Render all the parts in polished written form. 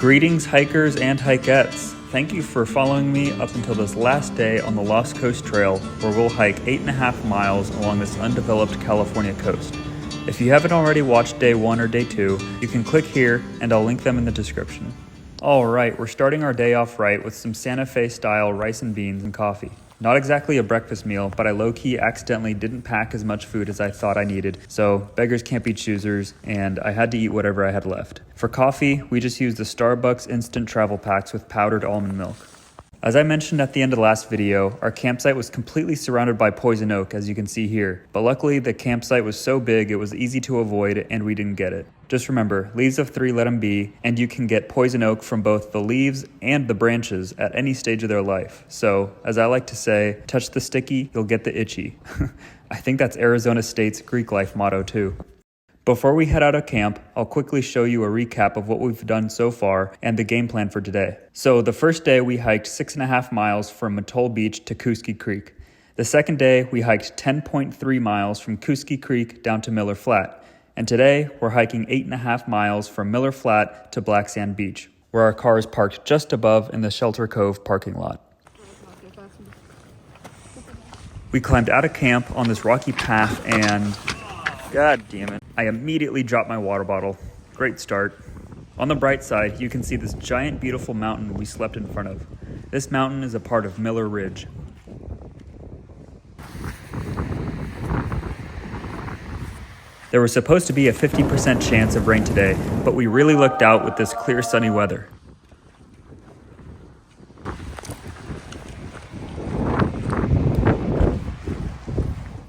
Greetings, hikers and hikettes. Thank you for following me up until this last day on the Lost Coast Trail, where we'll hike 8.5 miles along this undeveloped California coast. If you haven't already watched day 1 or day 2, you can click here and I'll link them in the description. Alright, we're starting our day off right with some Santa Fe style rice and beans and coffee. Not exactly a breakfast meal, but I low-key accidentally didn't pack as much food as I thought I needed, so beggars can't be choosers, and I had to eat whatever I had left. For coffee, we just used the Starbucks instant travel packs with powdered almond milk. As I mentioned at the end of the last video, our campsite was completely surrounded by poison oak, as you can see here. But luckily, the campsite was so big it was easy to avoid and we didn't get it. Just remember, leaves of 3 let them be, and you can get poison oak from both the leaves and the branches at any stage of their life. So, as I like to say, touch the sticky, you'll get the itchy. I think that's Arizona State's Greek life motto too. Before we head out of camp, I'll quickly show you a recap of what we've done so far and the game plan for today. So the first day we hiked 6.5 miles from Atoll Beach to Kooski Creek. The second day we hiked 10.3 miles from Kooski Creek down to Miller Flat. And today we're hiking 8.5 miles from Miller Flat to Black Sand Beach, where our car is parked just above in the Shelter Cove parking lot. We climbed out of camp on this rocky path and God damn it, I immediately dropped my water bottle. Great start. On the bright side, you can see this giant beautiful mountain we slept in front of. This mountain is a part of Miller Ridge. There was supposed to be a 50% chance of rain today, but we really lucked out with this clear sunny weather.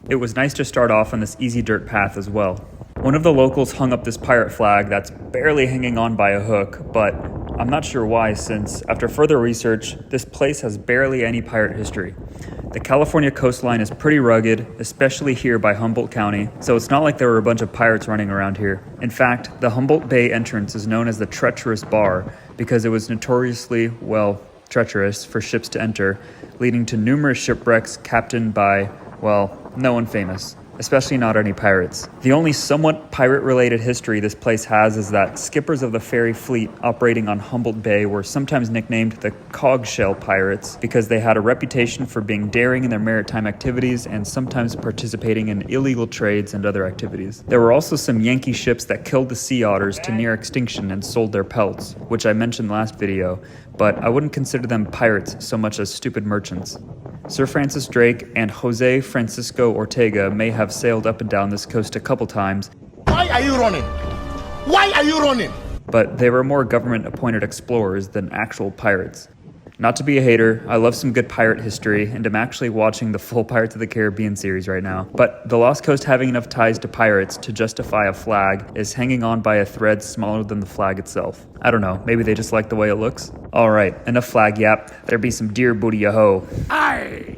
It was nice to start off on this easy dirt path as well. One of the locals hung up this pirate flag that's barely hanging on by a hook, but I'm not sure why, since after further research, this place has barely any pirate history. The California coastline is pretty rugged, especially here by Humboldt County, so it's not like there were a bunch of pirates running around here. In fact, the Humboldt Bay entrance is known as the Treacherous Bar because it was notoriously, treacherous for ships to enter, leading to numerous shipwrecks captained by, no one famous, especially not any pirates. The only somewhat pirate-related history this place has is that skippers of the ferry fleet operating on Humboldt Bay were sometimes nicknamed the Cogshell Pirates because they had a reputation for being daring in their maritime activities and sometimes participating in illegal trades and other activities. There were also some Yankee ships that killed the sea otters to near extinction and sold their pelts, which I mentioned last video, but I wouldn't consider them pirates so much as stupid merchants. Sir Francis Drake and Jose Francisco Ortega may have sailed up and down this coast a couple times. Why are you running? Why are you running? But they were more government-appointed explorers than actual pirates. Not to be a hater, I love some good pirate history, and I'm actually watching the full Pirates of the Caribbean series right now. But the Lost Coast having enough ties to pirates to justify a flag is hanging on by a thread smaller than the flag itself. I don't know, maybe they just like the way it looks? Alright, enough flag yap, there be some deer booty yo-ho. Aye!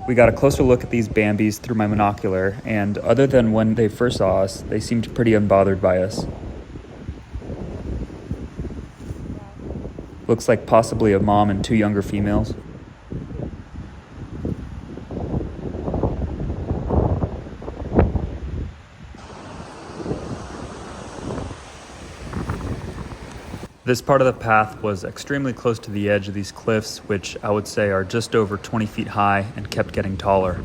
We got a closer look at these Bambis through my monocular, and other than when they first saw us, they seemed pretty unbothered by us. Looks like possibly a mom and 2 younger females. This part of the path was extremely close to the edge of these cliffs, which I would say are just over 20 feet high and kept getting taller.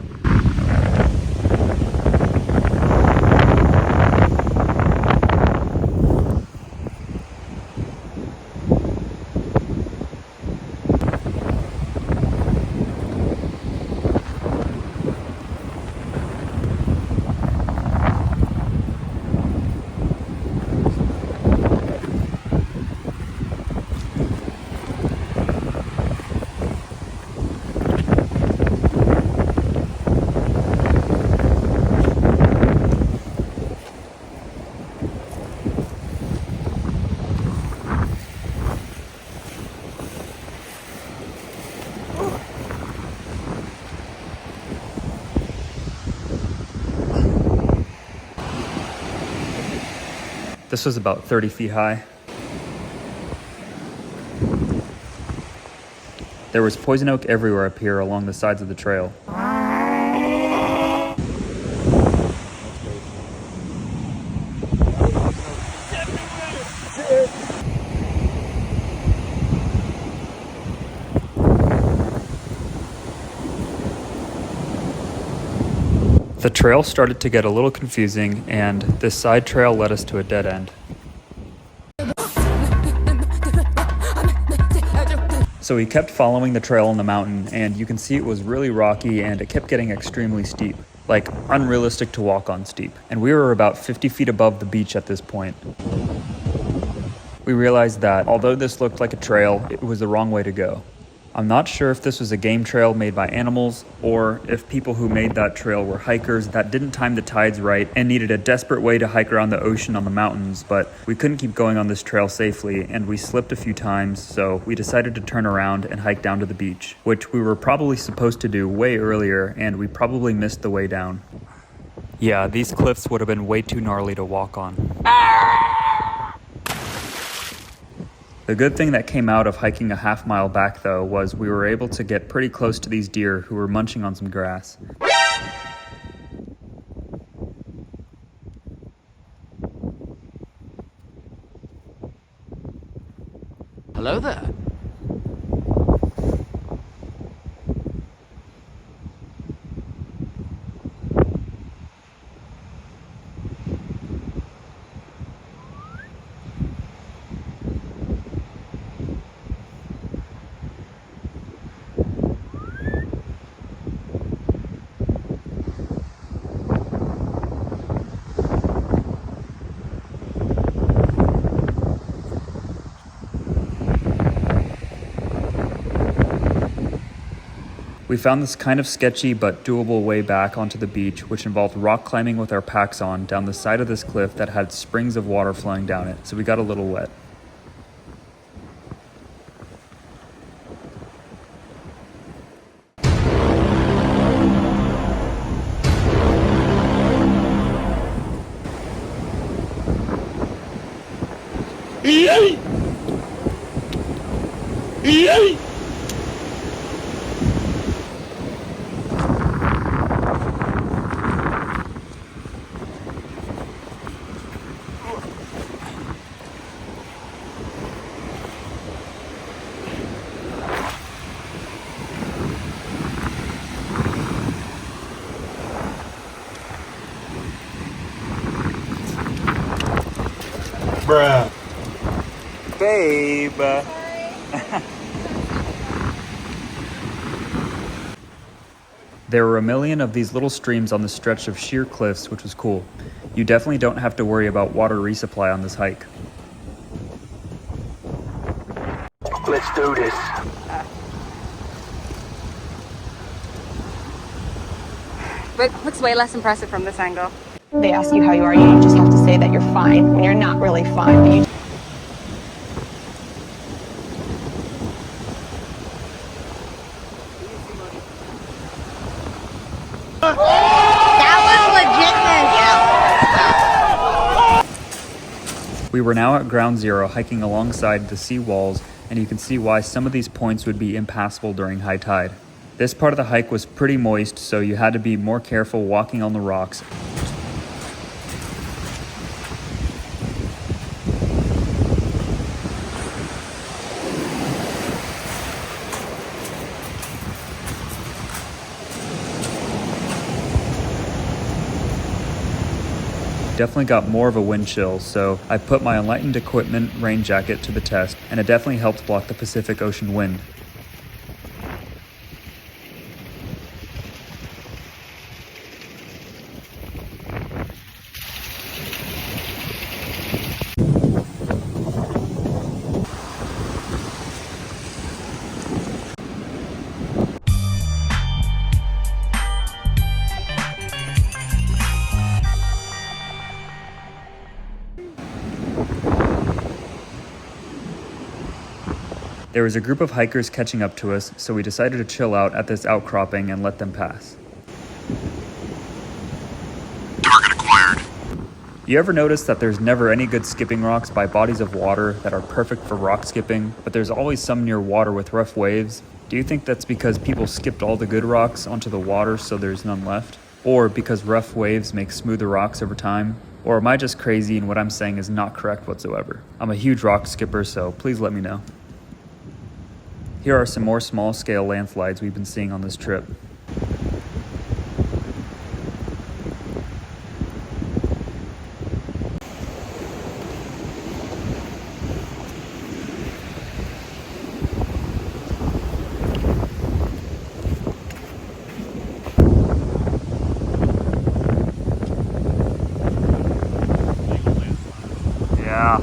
This was about 30 feet high. There was poison oak everywhere up here along the sides of the trail. The trail started to get a little confusing, and this side trail led us to a dead end. So we kept following the trail on the mountain, and you can see it was really rocky and it kept getting extremely steep, like unrealistic to walk on steep. And we were about 50 feet above the beach at this point. We realized that although this looked like a trail, it was the wrong way to go. I'm not sure if this was a game trail made by animals or if people who made that trail were hikers that didn't time the tides right and needed a desperate way to hike around the ocean on the mountains, but we couldn't keep going on this trail safely and we slipped a few times, so we decided to turn around and hike down to the beach, which we were probably supposed to do way earlier, and we probably missed the way down. Yeah, these cliffs would have been way too gnarly to walk on. The good thing that came out of hiking a half-mile back, though, was we were able to get pretty close to these deer who were munching on some grass. Hello there. We found this kind of sketchy but doable way back onto the beach, which involved rock climbing with our packs on down the side of this cliff that had springs of water flowing down it, so we got a little wet. Yay! Yay! Bruh. Babe! There were a million of these little streams on the stretch of sheer cliffs, which was cool. You definitely don't have to worry about water resupply on this hike. Let's do this. But looks way less impressive from this angle. They ask you how you are, you just have to say that you're fine when you're not really fine. But you We were now at ground zero, hiking alongside the sea walls, and you can see why some of these points would be impassable during high tide. This part of the hike was pretty moist, so you had to be more careful walking on the rocks. Definitely got more of a wind chill, so I put my Enlightened Equipment rain jacket to the test, and it definitely helped block the Pacific Ocean wind. There was a group of hikers catching up to us, so we decided to chill out at this outcropping and let them pass. Target acquired. You ever notice that there's never any good skipping rocks by bodies of water that are perfect for rock skipping, but there's always some near water with rough waves? Do you think that's because people skipped all the good rocks onto the water so there's none left? Or because rough waves make smoother rocks over time? Or am I just crazy and what I'm saying is not correct whatsoever? I'm a huge rock skipper, so please let me know. Here are some more small-scale landslides we've been seeing on this trip. Yeah.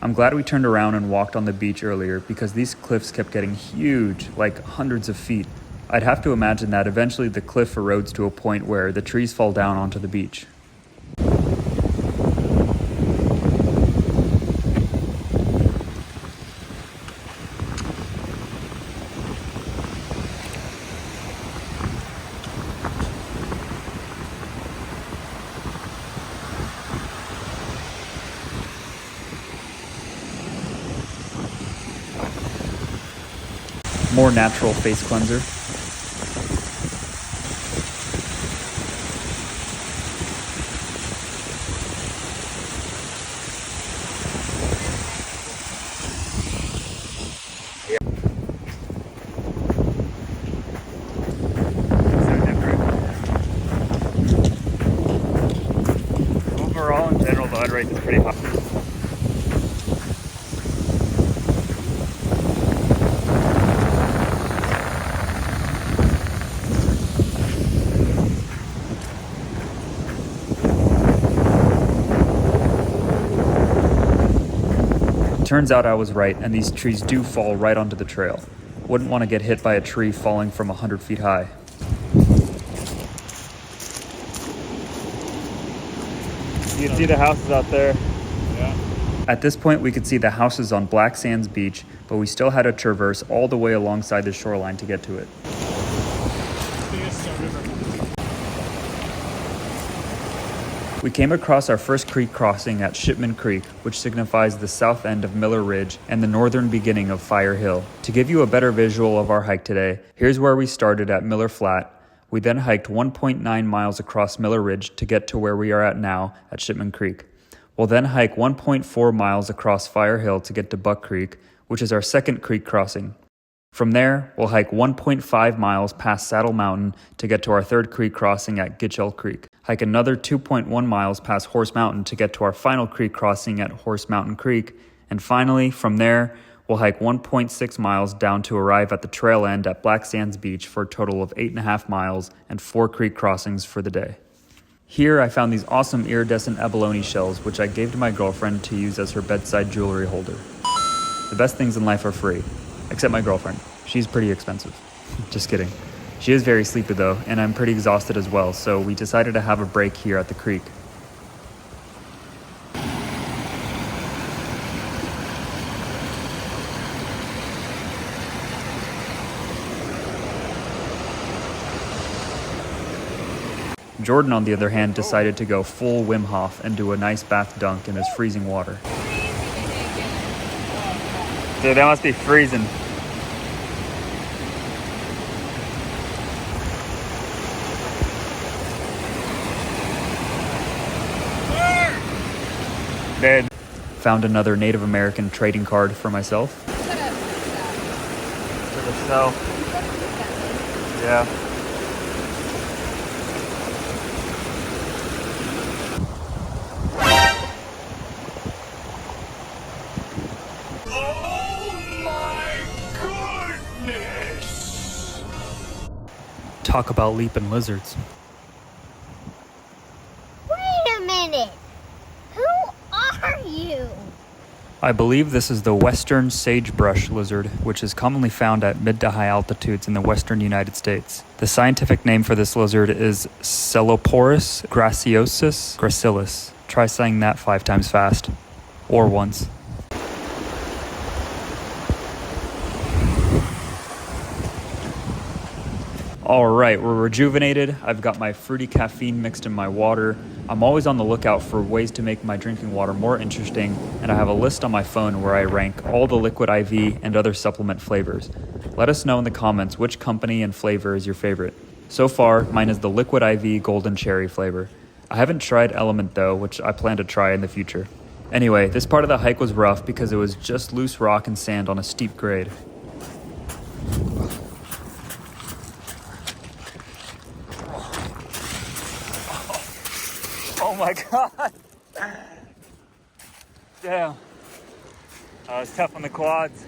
I'm glad we turned around and walked on the beach earlier because these cliffs kept getting huge, like hundreds of feet. I'd have to imagine that eventually the cliff erodes to a point where the trees fall down onto the beach. More natural face cleanser. So different. Overall, in general, the HUD rate is pretty high. Turns out I was right, and these trees do fall right onto the trail. Wouldn't want to get hit by a tree falling from 100 feet high. You can see the houses out there. Yeah. At this point, we could see the houses on Black Sands Beach, but we still had to traverse all the way alongside the shoreline to get to it. We came across our first creek crossing at Shipman Creek, which signifies the south end of Miller Ridge and the northern beginning of Fire Hill. To give you a better visual of our hike today, here's where we started at Miller Flat. We then hiked 1.9 miles across Miller Ridge to get to where we are at now at Shipman Creek. We'll then hike 1.4 miles across Fire Hill to get to Buck Creek, which is our second creek crossing. From there, we'll hike 1.5 miles past Saddle Mountain to get to our third creek crossing at Gitchell Creek. Hike another 2.1 miles past Horse Mountain to get to our final creek crossing at Horse Mountain Creek. And finally, from there, we'll hike 1.6 miles down to arrive at the trail end at Black Sands Beach for a total of 8.5 miles and 4 creek crossings for the day. Here, I found these awesome iridescent abalone shells, which I gave to my girlfriend to use as her bedside jewelry holder. The best things in life are free. Except my girlfriend. She's pretty expensive. Just kidding. She is very sleepy though, and I'm pretty exhausted as well, so we decided to have a break here at the creek. Jordan, on the other hand, decided to go full Wim Hof and do a nice bath dunk in this freezing water. Dude, that must be freezing. Dead. Found another Native American trading card for myself. To the south. Yeah. Talk about leaping lizards. Wait a minute! Who are you? I believe this is the western sagebrush lizard, which is commonly found at mid to high altitudes in the western United States. The scientific name for this lizard is Celoporus graciosus gracilis. Try saying that 5 times fast. Or once. Alright, we're rejuvenated. I've got my fruity caffeine mixed in my water. I'm always on the lookout for ways to make my drinking water more interesting, and I have a list on my phone where I rank all the liquid IV and other supplement flavors. Let us know in the comments which company and flavor is your favorite. So far, mine is the liquid IV golden cherry flavor. I haven't tried Element though, which I plan to try in the future. Anyway, this part of the hike was rough because it was just loose rock and sand on a steep grade. Oh my god! Damn. That was tough on the quads.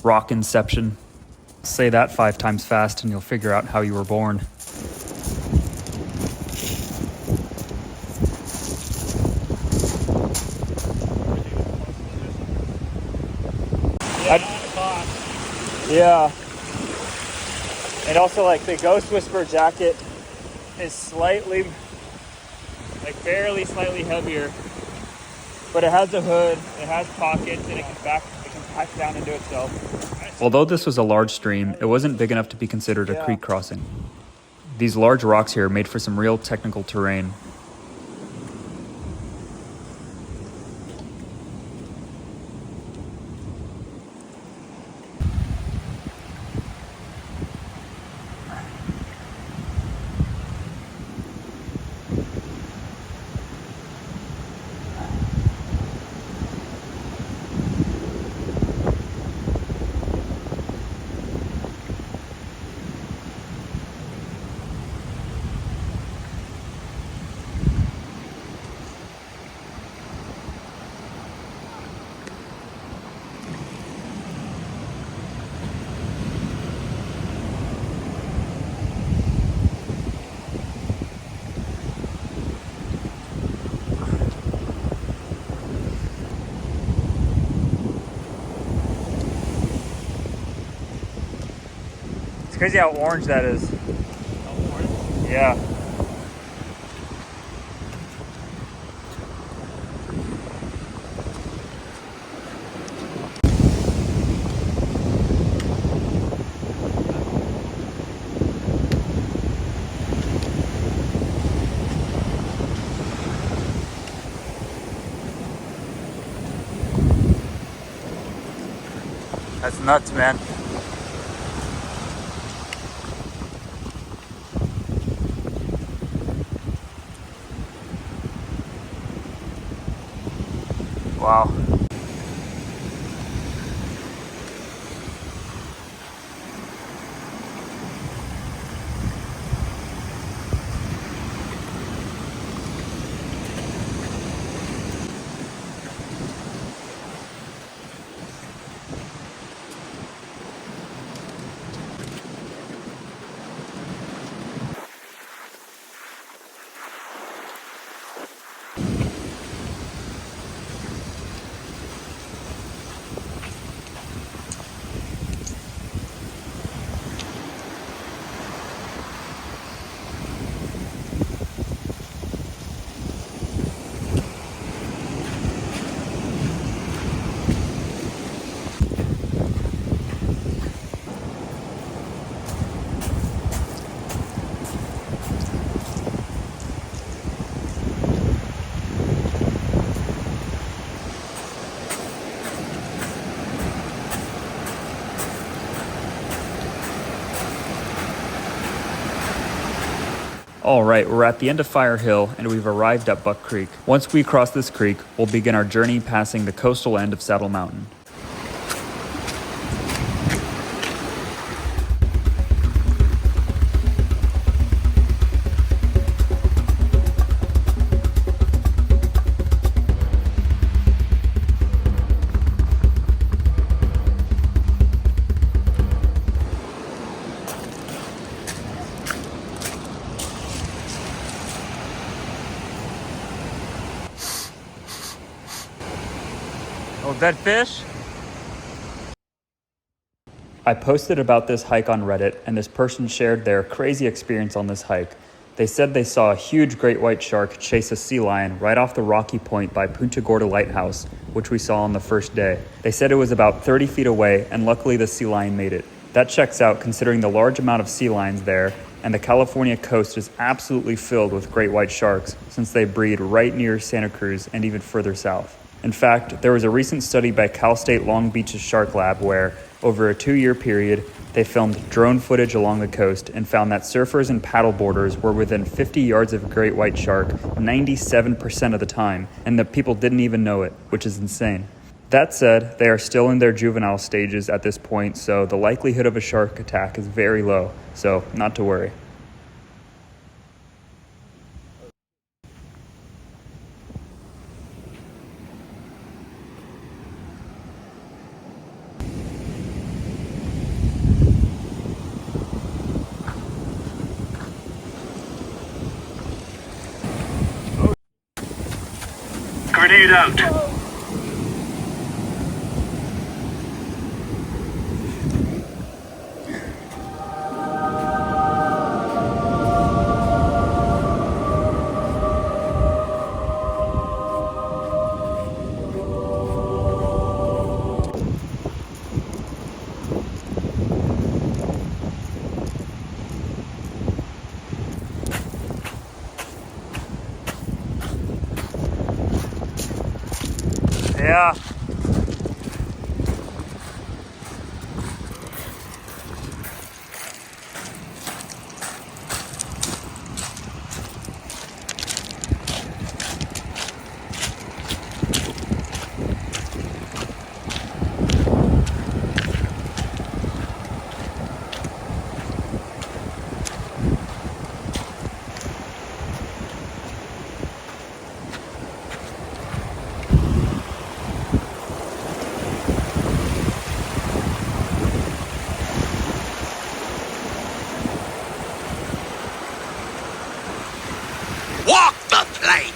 Rock inception. Say that 5 times fast and you'll figure out how you were born. Yeah. And also like the Ghost Whisperer jacket is slightly, like barely slightly heavier, but it has a hood, it has pockets, and it can pack down into itself. Although this was a large stream, it wasn't big enough to be considered a creek crossing. These large rocks here made for some real technical terrain. It's crazy how orange that is. Oh, orange? Yeah. That's nuts, man. Wow. All right, we're at the end of Fire Hill and we've arrived at Buck Creek. Once we cross this creek, we'll begin our journey passing the coastal end of Saddle Mountain. Oh, dead fish? I posted about this hike on Reddit, and this person shared their crazy experience on this hike. They said they saw a huge great white shark chase a sea lion right off the rocky point by Punta Gorda Lighthouse, which we saw on the first day. They said it was about 30 feet away, and luckily the sea lion made it. That checks out considering the large amount of sea lions there, and the California coast is absolutely filled with great white sharks since they breed right near Santa Cruz and even further south. In fact, there was a recent study by Cal State Long Beach's Shark Lab where, over a 2-year period, they filmed drone footage along the coast and found that surfers and paddleboarders were within 50 yards of a great white shark 97% of the time, and that people didn't even know it, which is insane. That said, they are still in their juvenile stages at this point, so the likelihood of a shark attack is very low, so not to worry. Grenade out. Yeah. Walk the plank.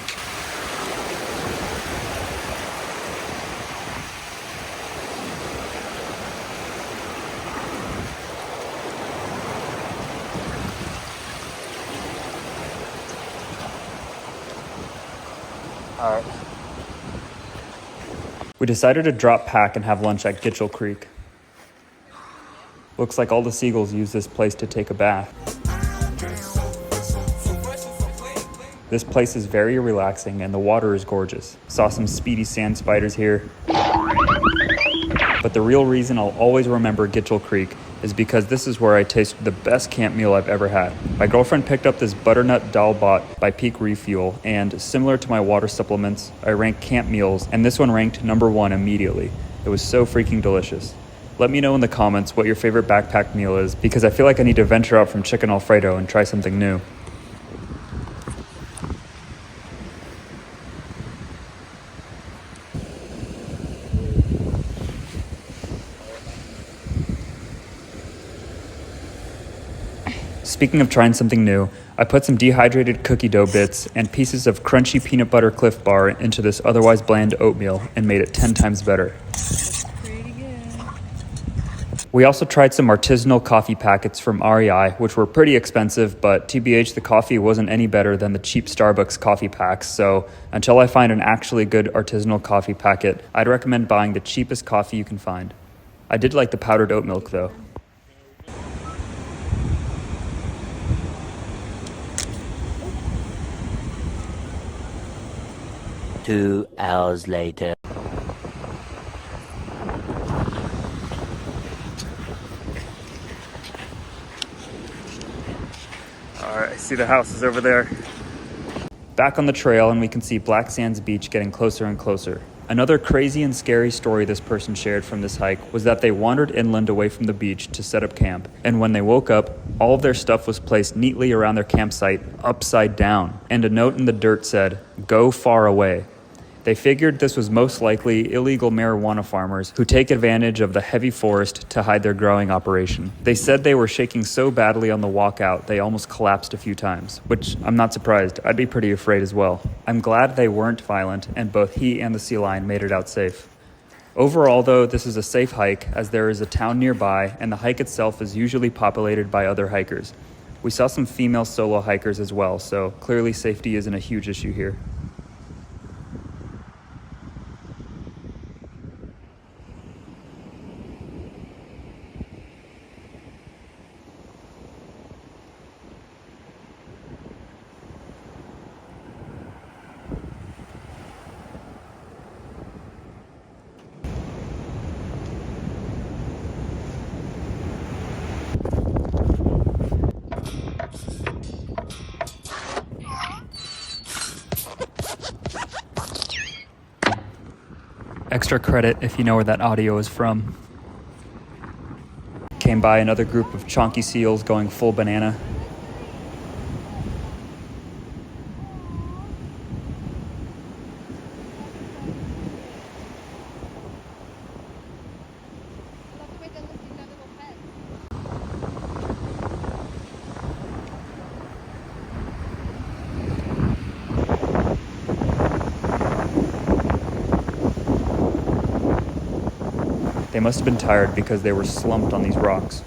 All right. We decided to drop pack and have lunch at Gitchell Creek. Looks like all the seagulls use this place to take a bath. This place is very relaxing and the water is gorgeous. Saw some speedy sand spiders here. But the real reason I'll always remember Gitchell Creek is because this is where I tasted the best camp meal I've ever had. My girlfriend picked up this butternut dal bhat by Peak Refuel, and similar to my water supplements, I rank camp meals, and this one ranked number 1 immediately. It was so freaking delicious. Let me know in the comments what your favorite backpack meal is, because I feel like I need to venture out from chicken Alfredo and try something new. Speaking of trying something new, I put some dehydrated cookie dough bits and pieces of crunchy peanut butter Cliff Bar into this otherwise bland oatmeal and made it 10 times better. Pretty good. We also tried some artisanal coffee packets from REI, which were pretty expensive, but TBH, the coffee wasn't any better than the cheap Starbucks coffee packs, so until I find an actually good artisanal coffee packet, I'd recommend buying the cheapest coffee you can find. I did like the powdered oat milk though. Two hours later. Alright, I see the houses over there. Back on the trail, and we can see Black Sands Beach getting closer and closer. Another crazy and scary story this person shared from this hike was that they wandered inland away from the beach to set up camp, and when they woke up, all of their stuff was placed neatly around their campsite upside down, and a note in the dirt said, "Go far away." They figured this was most likely illegal marijuana farmers who take advantage of the heavy forest to hide their growing operation. They said they were shaking so badly on the walkout they almost collapsed a few times, which I'm not surprised. I'd be pretty afraid as well. I'm glad they weren't violent and both he and the sea lion made it out safe. Overall, though, this is a safe hike as there is a town nearby and the hike itself is usually populated by other hikers. We saw some female solo hikers as well, so clearly safety isn't a huge issue here. Extra credit if you know where that audio is from. Came by another group of chonky seals going full banana. They must have been tired because they were slumped on these rocks.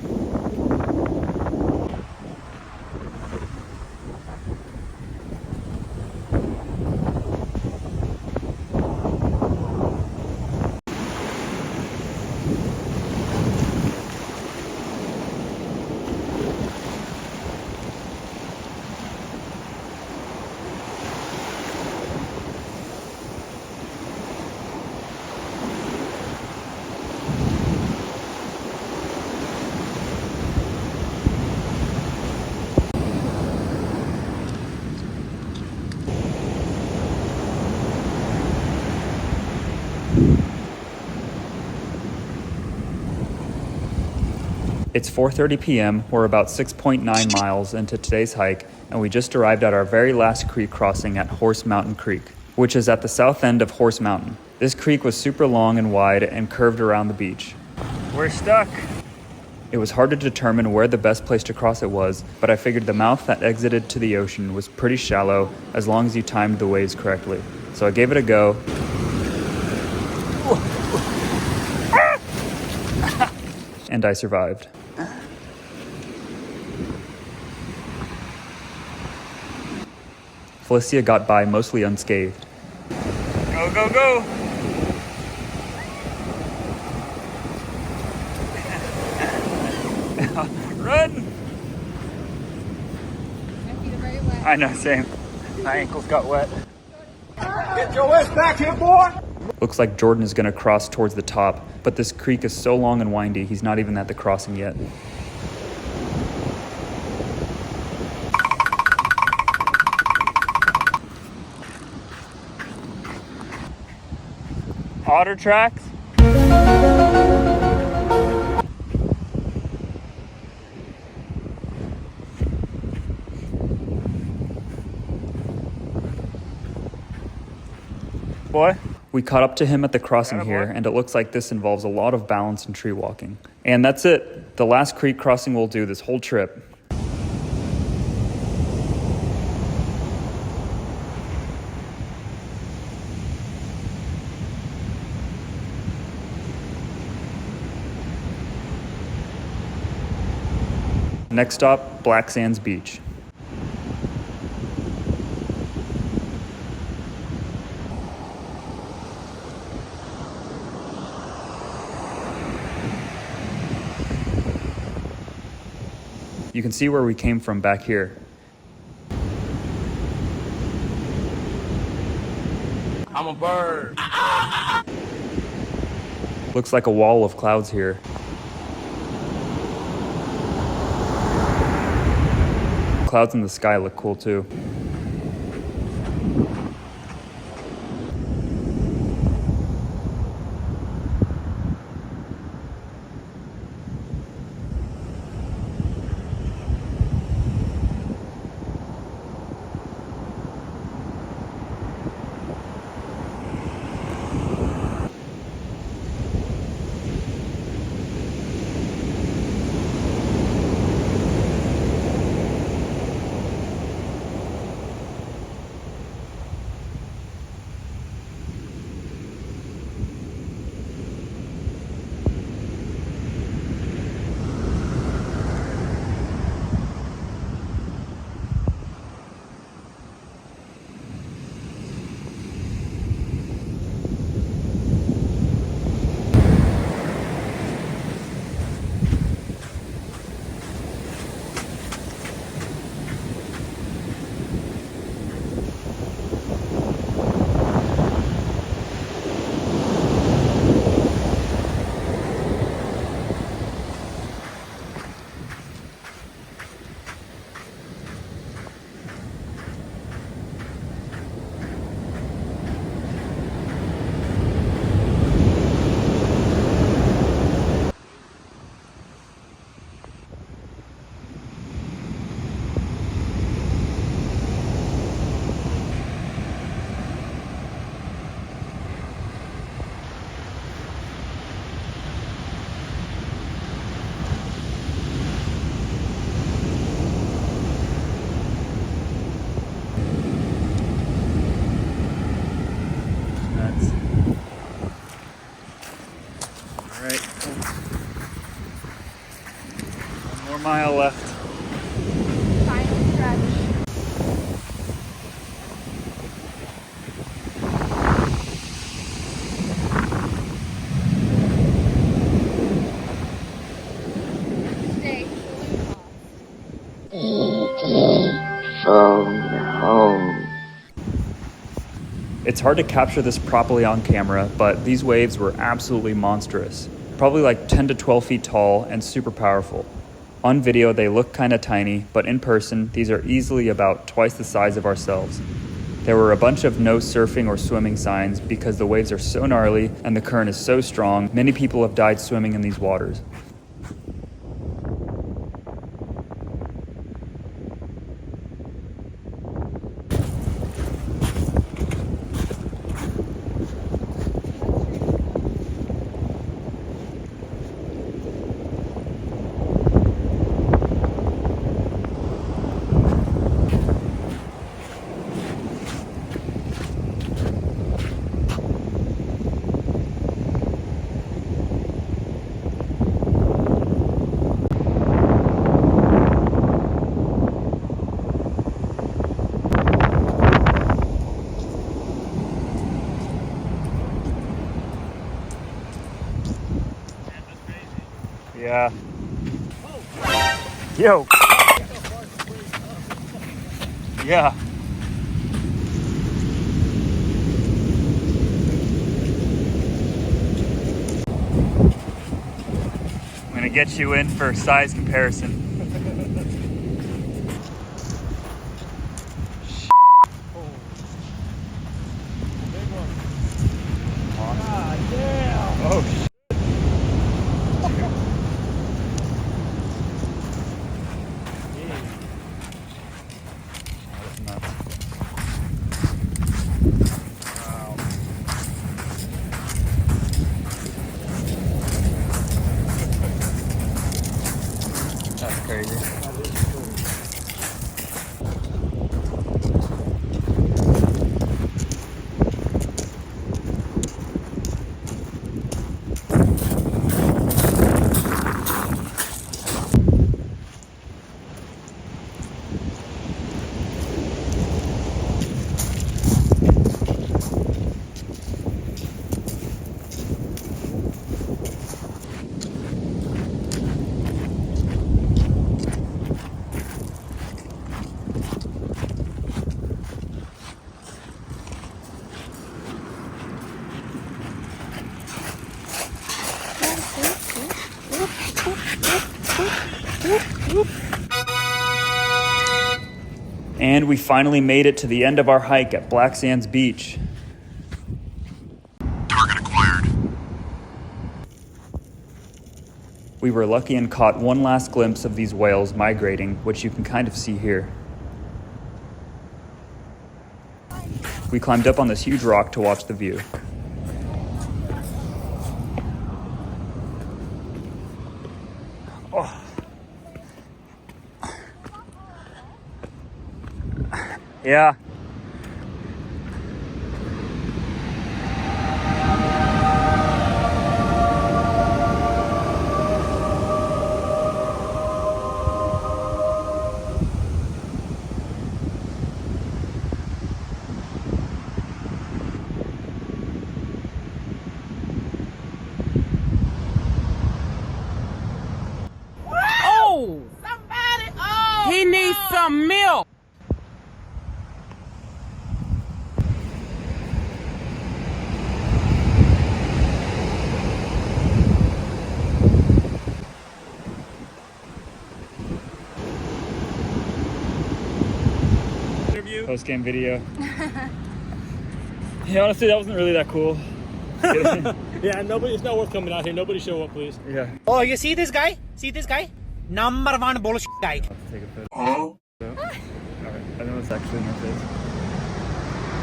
It's 4:30 p.m., we're about 6.9 miles into today's hike, and we just arrived at our very last creek crossing at Horse Mountain Creek, which is at the south end of Horse Mountain. This creek was super long and wide and curved around the beach. We're stuck! It was hard to determine where the best place to cross it was, but I figured the mouth that exited to the ocean was pretty shallow as long as you timed the waves correctly. So I gave it a go. And I survived. Felicia got by mostly unscathed. Go, go, go! Run! I know, same. My ankles got wet. Get your ass back here, boy! Looks like Jordan is going to cross towards the top, but this creek is so long and windy, he's not even at the crossing yet. Otter tracks? Boy? We caught up to him at the crossing here, and it looks like this involves a lot of balance and tree walking. And that's it. The last creek crossing we'll do this whole trip. Next stop, Black Sands Beach. You can see where we came from back here. I'm a bird. Looks like a wall of clouds here. Clouds in the sky look cool too. mile left. Final stretch. Stay It's hard to capture this properly on camera, but these waves were absolutely monstrous. Probably like 10 to 12 feet tall and super powerful. On video, they look kind of tiny, but in person, these are easily about twice the size of ourselves. There were a bunch of no surfing or swimming signs because the waves are so gnarly and the current is so strong, many people have died swimming in these waters. Yeah. Yo. Yeah. I'm gonna get you in for size comparison. Oh, shit. That's nuts. Wow. That's crazy. And we finally made it to the end of our hike at Black Sands Beach. Target acquired. We were lucky and caught one last glimpse of these whales migrating, which you can kind of see here. We climbed up on this huge rock to watch the view. Oh. Yeah. He needs some milk. Post game video. Yeah, honestly, that wasn't really that cool. Yeah, nobody. It's not worth coming out here. Nobody show up, please. Yeah. Oh, you see this guy? See this guy? Number one bullshit guy. Let's take a photo. Alright, I know it's actually in my face.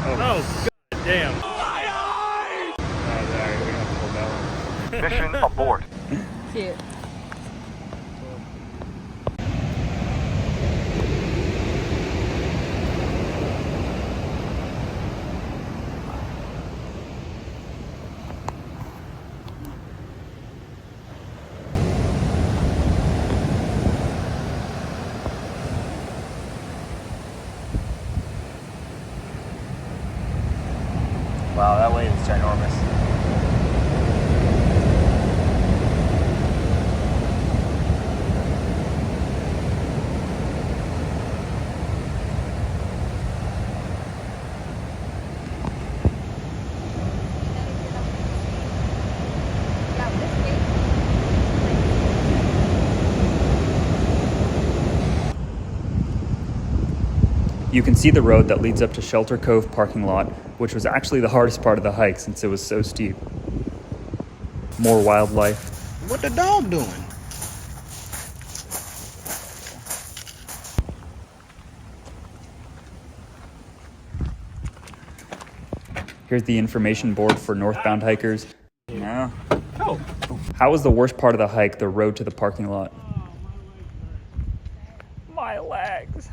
Oh, god damn. Alright, we have to hold that one. Mission abort. Cute. Wow, that wave is ginormous. You can see the road that leads up to Shelter Cove parking lot, which was actually the hardest part of the hike since it was so steep. More wildlife. What the dog doing? Here's the information board for northbound hikers. Yeah. Oh. How was the worst part of the hike, the road to the parking lot? My legs.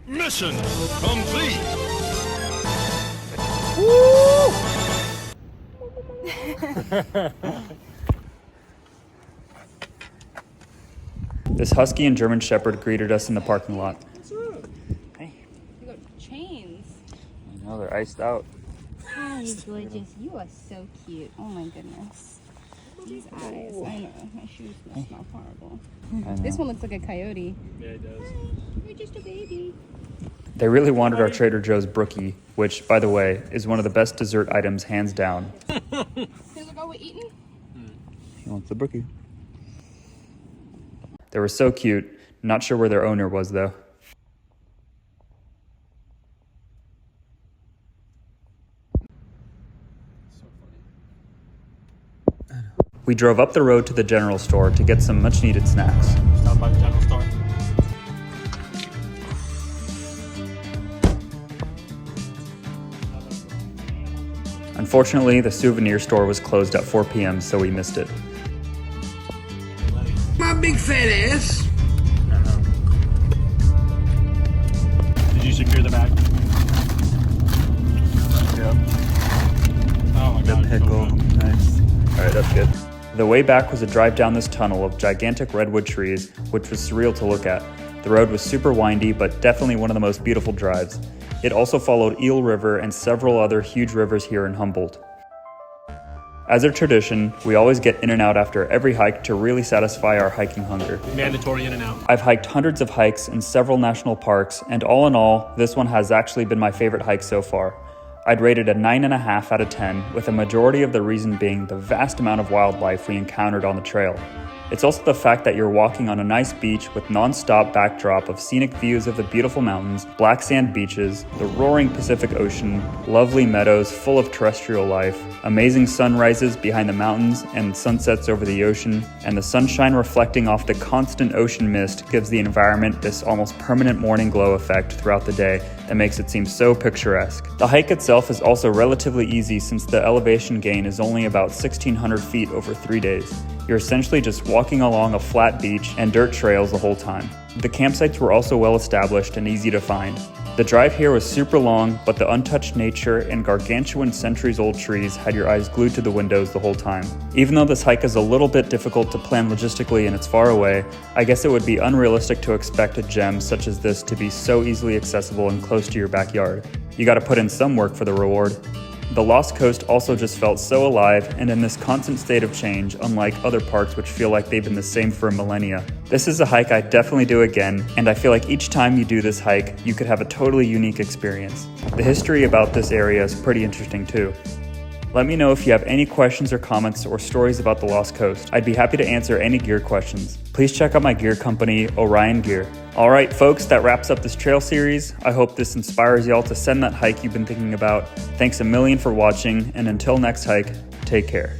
Mission complete. This husky and German shepherd greeted us in the parking lot. Hey. You got chains. I know, they're iced out. Hi, gorgeous. You are so cute. Oh my goodness. These eyes. I know. My shoes must smell horrible. This one looks like a coyote. Yeah, it does. You're just a baby. They really wanted our Trader Joe's brookie, which, by the way, is one of the best dessert items hands down. Here's what we're eating. He wants the brookie. They were so cute. Not sure where their owner was, though. We drove up the road to the general store to get some much-needed snacks. Stop by the general store. Unfortunately, the souvenir store was closed at 4 p.m., so we missed it. My big fat ass. Did you secure the bag? Yep. Oh my The god. pickle. So good. Nice. All right, that's good. The way back was a drive down this tunnel of gigantic redwood trees, which was surreal to look at. The road was super windy, but definitely one of the most beautiful drives. It also followed Eel River and several other huge rivers here in Humboldt. As a tradition, we always get in and out after every hike to really satisfy our hiking hunger. Mandatory in and out. I've hiked hundreds of hikes in several national parks, and all in all, this one has actually been my favorite hike so far. I'd rate it a 9.5 out of 10, with a majority of the reason being the vast amount of wildlife we encountered on the trail. It's also the fact that you're walking on a nice beach with non-stop backdrop of scenic views of the beautiful mountains, black sand beaches, the roaring Pacific Ocean, lovely meadows full of terrestrial life, amazing sunrises behind the mountains and sunsets over the ocean, and the sunshine reflecting off the constant ocean mist gives the environment this almost permanent morning glow effect throughout the day that makes it seem so picturesque. The hike itself is also relatively easy since the elevation gain is only about 1,600 feet over 3 days. You're essentially just walking along a flat beach and dirt trails the whole time. The campsites were also well established and easy to find. The drive here was super long, but the untouched nature and gargantuan centuries-old trees had your eyes glued to the windows the whole time. Even though this hike is a little bit difficult to plan logistically and it's far away, I guess it would be unrealistic to expect a gem such as this to be so easily accessible and close to your backyard. You gotta put in some work for the reward. The Lost Coast also just felt so alive and in this constant state of change, unlike other parks which feel like they've been the same for millennia. This is a hike I'd definitely do again, and I feel like each time you do this hike, you could have a totally unique experience. The history about this area is pretty interesting too. Let me know if you have any questions or comments or stories about the Lost Coast. I'd be happy to answer any gear questions. Please check out my gear company, Orion Gear. Alright folks, that wraps up this trail series. I hope this inspires y'all to send that hike you've been thinking about. Thanks a million for watching, and until next hike, take care.